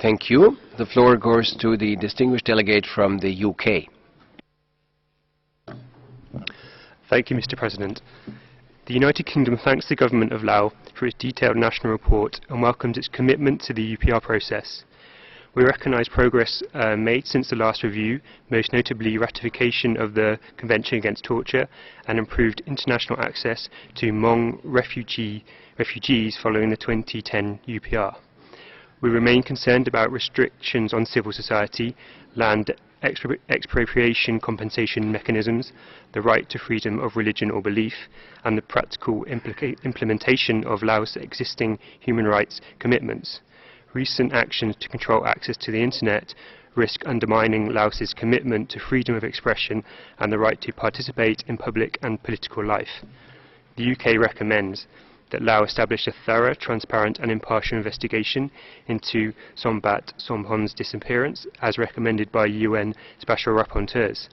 Thank you. The floor goes to the distinguished delegate from the UK. Thank you, Mr. President. The United Kingdom thanks the Government of Laos for its detailed national report and welcomes its commitment to the UPR process. We recognise progress made since the last review, most notably ratification of the Convention Against Torture and improved international access to Hmong refugees following the 2010 UPR. We remain concerned about restrictions on civil society, land expropriation compensation mechanisms, the right to freedom of religion or belief, and the practical implementation of Laos' existing human rights commitments. Recent actions to control access to the internet risk undermining Laos' commitment to freedom of expression and the right to participate in public and political life. The UK recommends that Laos establish a thorough, transparent and impartial investigation into Sombath Somphone's disappearance, as recommended by UN Special Rapporteurs.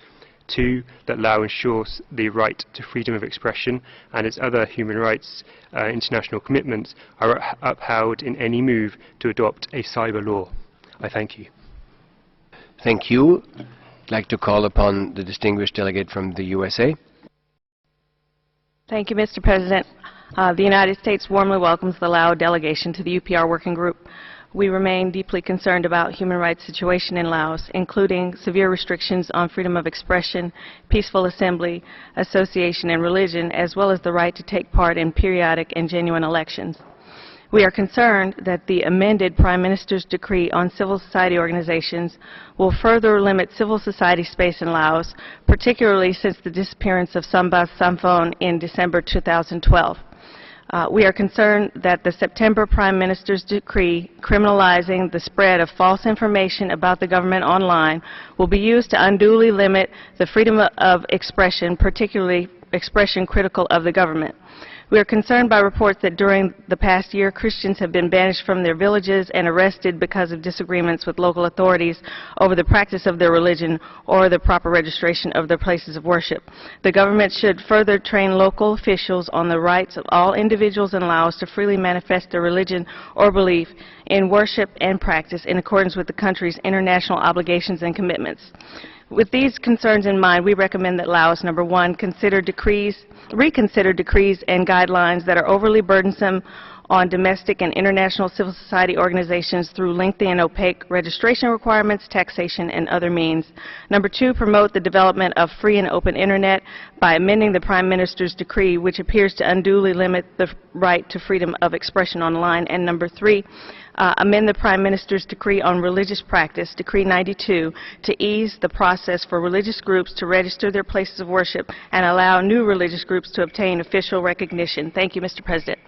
2. That Laos ensures the right to freedom of expression and its other human rights international commitments are upheld in any move to adopt a cyber law. I thank you. Thank you. I'd like to call upon the distinguished delegate from the USA. Thank you, Mr. President. The United States warmly welcomes the Lao delegation to the UPR Working Group. We remain deeply concerned about human rights situation in Laos, including severe restrictions on freedom of expression, peaceful assembly, association, and religion, as well as the right to take part in periodic and genuine elections. We are concerned that the amended Prime Minister's decree on civil society organizations will further limit civil society space in Laos, particularly since the disappearance of Sombath Somphone in December 2012. We are concerned that the September Prime Minister's decree criminalizing the spread of false information about the government online will be used to unduly limit the freedom of expression, particularly expression critical of the government. We are concerned by reports that during the past year, Christians have been banished from their villages and arrested because of disagreements with local authorities over the practice of their religion or the proper registration of their places of worship. The government should further train local officials on the rights of all individuals in Laos to freely manifest their religion or belief in worship and practice in accordance with the country's international obligations and commitments. With these concerns in mind, we recommend that Laos, number one, reconsider decrees and guidelines that are overly burdensome on domestic and international civil society organizations through lengthy and opaque registration requirements, taxation, and other means. Number two, promote the development of free and open internet by amending the Prime Minister's decree, which appears to unduly limit the right to freedom of expression online. And number three, amend the Prime Minister's decree on religious practice, Decree 92, to ease the process for religious groups to register their places of worship and allow new religious groups to obtain official recognition. Thank you, Mr. President.